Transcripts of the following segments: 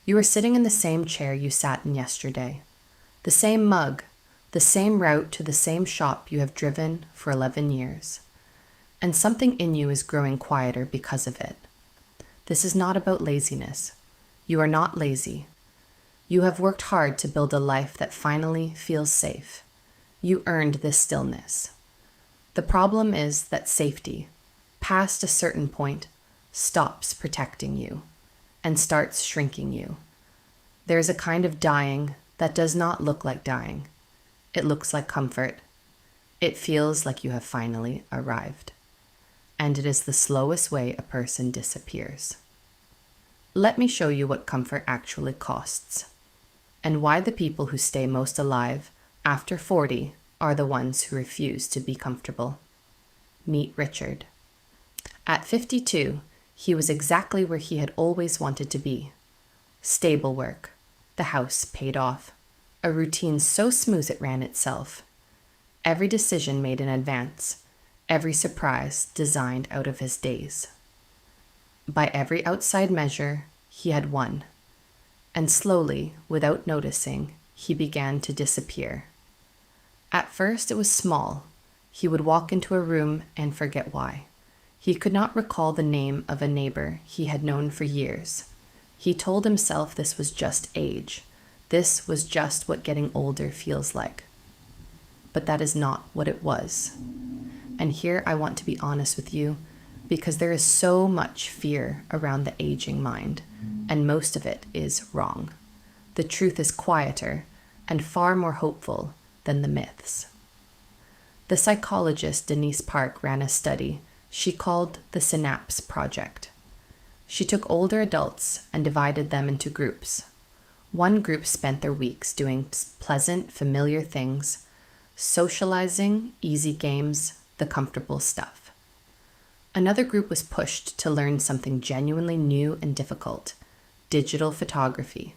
You are sitting in the same chair you sat in yesterday, the same mug, the same route to the same shop you have driven for 11 years. And something in you is growing quieter because of it. This is not about laziness. You are not lazy. You have worked hard to build a life that finally feels safe. You earned this stillness. The problem is that safety, past a certain point, stops protecting you and starts shrinking you. There is a kind of dying that does not look like dying. It looks like comfort. It feels like you have finally arrived. And it is the slowest way a person disappears. Let me show you what comfort actually costs, and why the people who stay most alive after 40 are the ones who refuse to be comfortable. Meet Richard. At 52, he was exactly where he had always wanted to be. Stable work, the house paid off, a routine so smooth it ran itself. Every decision made in advance, every surprise designed out of his days. By every outside measure, he had won. And slowly, without noticing, he began to disappear. At first, it was small. He would walk into a room and forget why. He could not recall the name of a neighbor he had known for years. He told himself this was just age. This was just what getting older feels like. But that is not what it was. And here I want to be honest with you, because there is so much fear around the aging mind, and most of it is wrong. The truth is quieter and far more hopeful than the myths. The psychologist Denise Park ran a study she called the Synapse Project. She took older adults and divided them into groups. One group spent their weeks doing pleasant, familiar things, socializing, easy games, the comfortable stuff. Another group was pushed to learn something genuinely new and difficult: digital photography,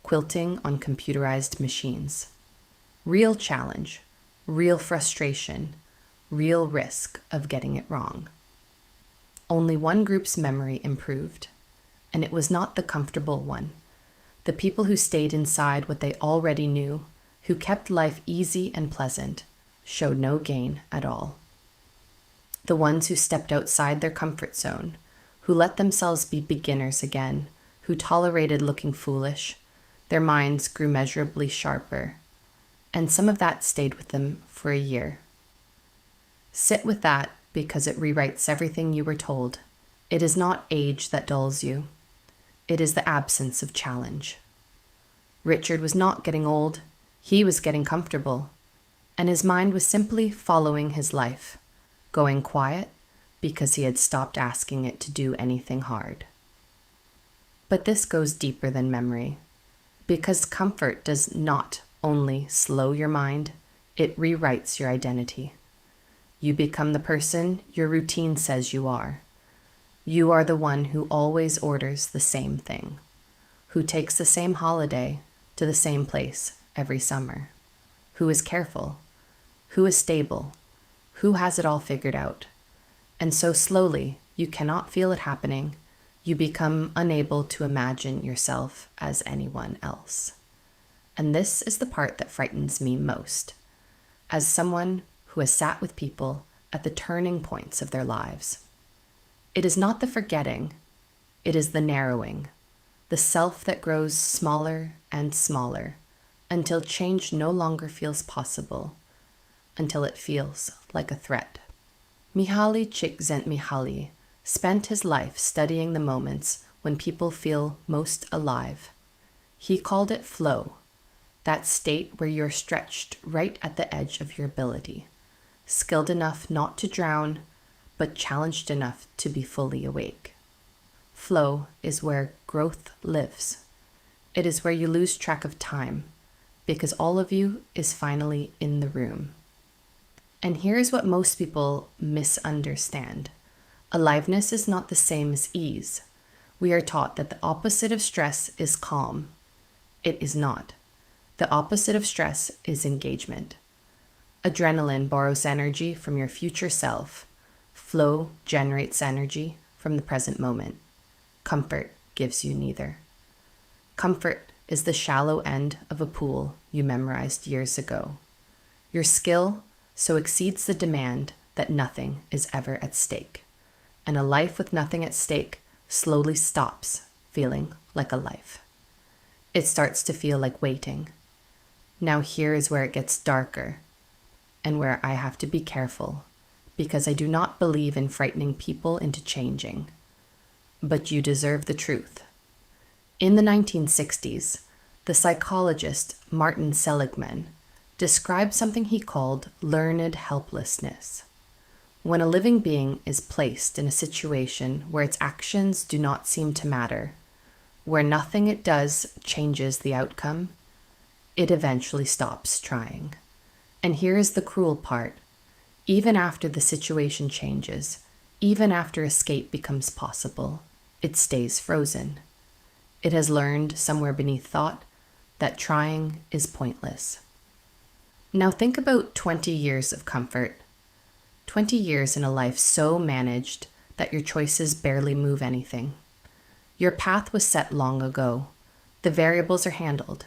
quilting on computerized machines. Real challenge, real frustration, real risk of getting it wrong. Only one group's memory improved, and it was not the comfortable one. The people who stayed inside what they already knew, who kept life easy and pleasant, showed no gain at all. The ones who stepped outside their comfort zone, who let themselves be beginners again, who tolerated looking foolish, their minds grew measurably sharper, and some of that stayed with them for a year. Sit with that, because it rewrites everything you were told. It is not age that dulls you. It is the absence of challenge. Richard was not getting old. He was getting comfortable, and his mind was simply following his life, going quiet because he had stopped asking it to do anything hard. But this goes deeper than memory, because comfort does not only slow your mind, it rewrites your identity. You become the person your routine says you are. You are the one who always orders the same thing, who takes the same holiday to the same place every summer, who is careful, who is stable, who has it all figured out. And so slowly, you cannot feel it happening. You become unable to imagine yourself as anyone else. And this is the part that frightens me most, as someone who has sat with people at the turning points of their lives. It is not the forgetting, it is the narrowing, the self that grows smaller and smaller until change no longer feels possible, until it feels like a threat. Mihaly Csikszentmihalyi spent his life studying the moments when people feel most alive. He called it flow, that state where you're stretched right at the edge of your ability, skilled enough not to drown, but challenged enough to be fully awake. Flow is where growth lives. It is where you lose track of time, because all of you is finally in the room. And here's what most people misunderstand. Aliveness is not the same as ease. We are taught that the opposite of stress is calm. It is not. The opposite of stress is engagement. Adrenaline borrows energy from your future self. Flow generates energy from the present moment. Comfort gives you neither. Comfort is the shallow end of a pool you memorized years ago. Your skill so exceeds the demand that nothing is ever at stake, and a life with nothing at stake slowly stops feeling like a life. It starts to feel like waiting. Now here is where it gets darker, and where I have to be careful, because I do not believe in frightening people into changing. But you deserve the truth. In the 1960s, the psychologist Martin Seligman described something he called learned helplessness. When a living being is placed in a situation where its actions do not seem to matter, where nothing it does changes the outcome, it eventually stops trying. And here is the cruel part. Even after the situation changes, even after escape becomes possible, it stays frozen. It has learned somewhere beneath thought that trying is pointless. Now think about 20 years of comfort. 20 years in a life so managed that your choices barely move anything. Your path was set long ago. The variables are handled.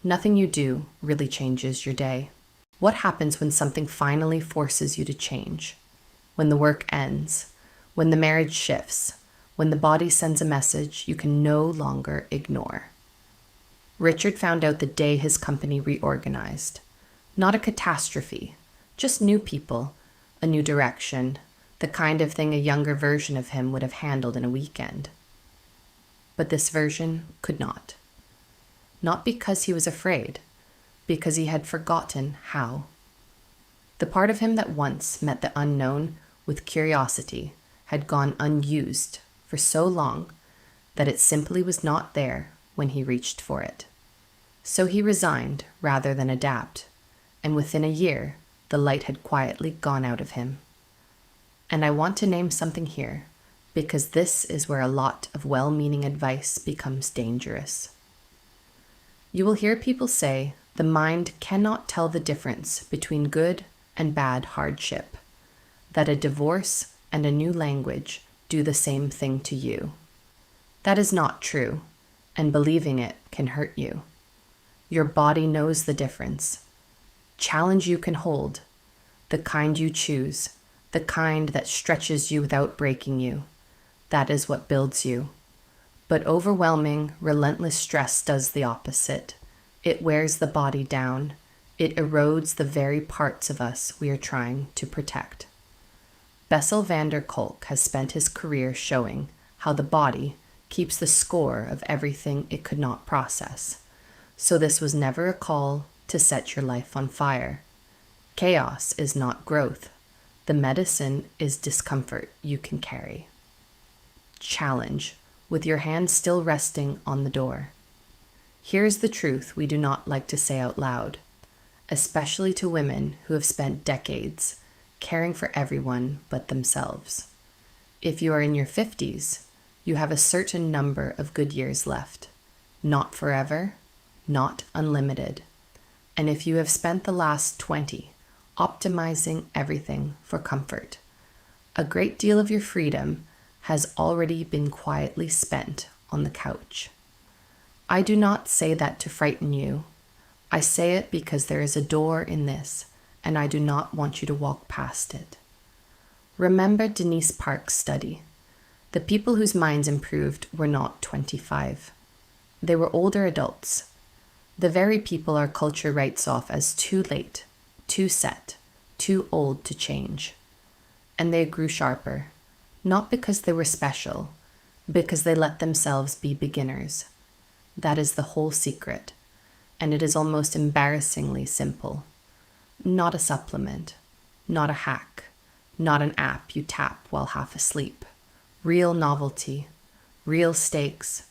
Nothing you do really changes your day. What happens when something finally forces you to change? When the work ends? When the marriage shifts? When the body sends a message you can no longer ignore? Richard found out the day his company reorganized. Not a catastrophe, just new people, a new direction, the kind of thing a younger version of him would have handled in a weekend. But this version could not. Not because he was afraid, because he had forgotten how. The part of him that once met the unknown with curiosity had gone unused for so long that it simply was not there when he reached for it. So he resigned rather than adapt, and within a year, the light had quietly gone out of him. And I want to name something here, because this is where a lot of well-meaning advice becomes dangerous. You will hear people say the mind cannot tell the difference between good and bad hardship, that a divorce and a new language do the same thing to you. That is not true, and believing it can hurt you. Your body knows the difference. Challenge you can hold, the kind you choose, the kind that stretches you without breaking you. That is what builds you. But overwhelming, relentless stress does the opposite. It wears the body down. It erodes the very parts of us we are trying to protect. Bessel van der Kolk has spent his career showing how the body keeps the score of everything it could not process. So this was never a call to set your life on fire. Chaos is not growth. The medicine is discomfort you can carry. Challenge, with your hand still resting on the door. Here's the truth we do not like to say out loud, especially to women who have spent decades caring for everyone but themselves. If you are in your 50s, you have a certain number of good years left. Not forever, not unlimited. And if you have spent the last 20 optimizing everything for comfort, a great deal of your freedom has already been quietly spent on the couch. I do not say that to frighten you. I say it because there is a door in this, and I do not want you to walk past it. Remember Denise Park's study. The people whose minds improved were not 25. They were older adults. The very people our culture writes off as too late, too set, too old to change. And they grew sharper, not because they were special, because they let themselves be beginners. That is the whole secret, and it is almost embarrassingly simple. Not a supplement, not a hack, not an app you tap while half asleep. Real novelty, real stakes,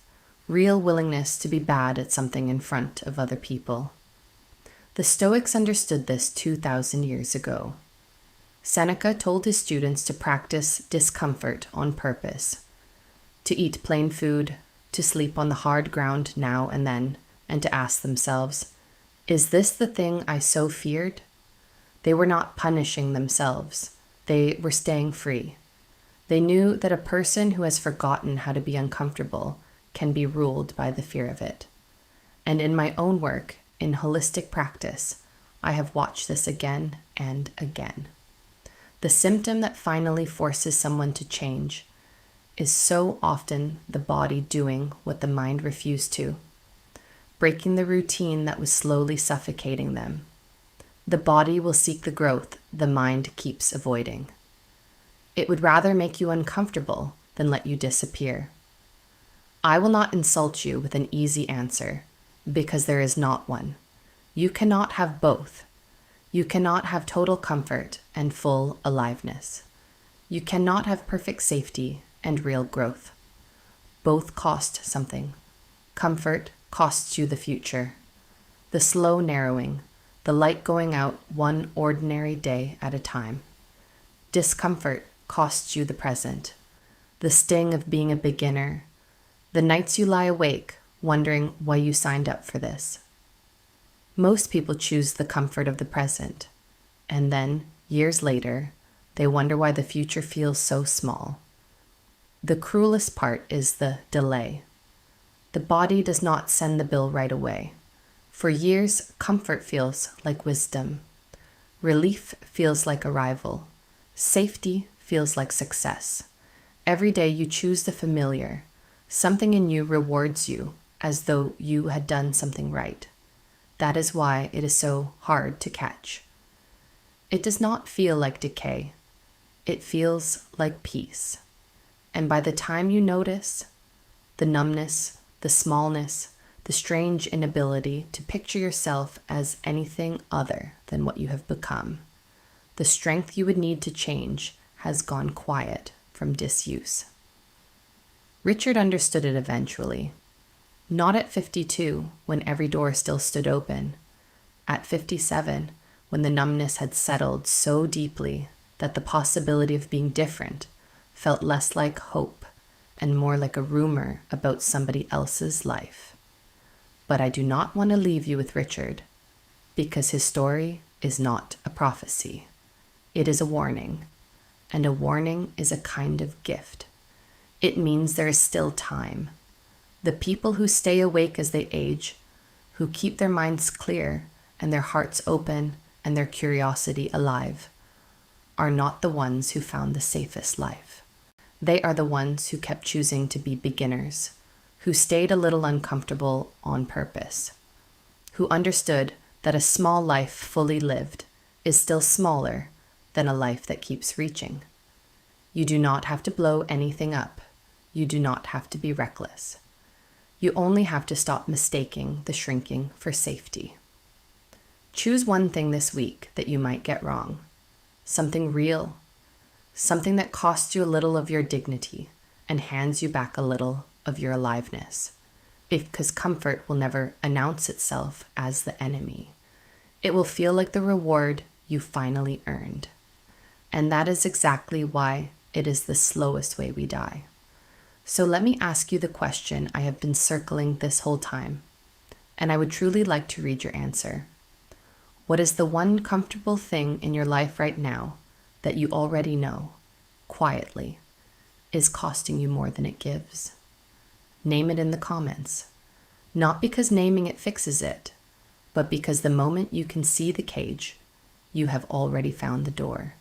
real willingness to be bad at something in front of other people. The Stoics understood this 2,000 years ago. Seneca told his students to practice discomfort on purpose, to eat plain food, to sleep on the hard ground now and then, and to ask themselves, is this the thing I so feared? They were not punishing themselves. They were staying free. They knew that a person who has forgotten how to be uncomfortable can be ruled by the fear of it. And in my own work, in holistic practice, I have watched this again and again. The symptom that finally forces someone to change is so often the body doing what the mind refused to, breaking the routine that was slowly suffocating them. The body will seek the growth the mind keeps avoiding. It would rather make you uncomfortable than let you disappear. I will not insult you with an easy answer, because there is not one. You cannot have both. You cannot have total comfort and full aliveness. You cannot have perfect safety and real growth. Both cost something. Comfort costs you the future. The slow narrowing, the light going out one ordinary day at a time. Discomfort costs you the present. The sting of being a beginner. The nights you lie awake wondering why you signed up for this. Most people choose the comfort of the present, and then, years later, they wonder why the future feels so small. The cruelest part is the delay. The body does not send the bill right away. For years, comfort feels like wisdom. Relief feels like arrival. Safety feels like success. Every day you choose the familiar. Something in you rewards you as though you had done something right. That is why it is so hard to catch. It does not feel like decay. It feels like peace. And by the time you notice, the numbness, the smallness, the strange inability to picture yourself as anything other than what you have become, the strength you would need to change has gone quiet from disuse. Richard understood it eventually. Not at 52, when every door still stood open. At 57, when the numbness had settled so deeply that the possibility of being different felt less like hope and more like a rumor about somebody else's life. But I do not want to leave you with Richard, because his story is not a prophecy. It is a warning, and a warning is a kind of gift. It means there is still time. The people who stay awake as they age, who keep their minds clear and their hearts open and their curiosity alive, are not the ones who found the safest life. They are the ones who kept choosing to be beginners, who stayed a little uncomfortable on purpose, who understood that a small life fully lived is still smaller than a life that keeps reaching. You do not have to blow anything up. You do not have to be reckless. You only have to stop mistaking the shrinking for safety. Choose one thing this week that you might get wrong. Something real. Something that costs you a little of your dignity and hands you back a little of your aliveness. Because comfort will never announce itself as the enemy. It will feel like the reward you finally earned. And that is exactly why it is the slowest way we die. So let me ask you the question I have been circling this whole time, and I would truly like to read your answer. What is the one comfortable thing in your life right now that you already know, quietly, is costing you more than it gives? Name it in the comments. Not because naming it fixes it, but because the moment you can see the cage, you have already found the door.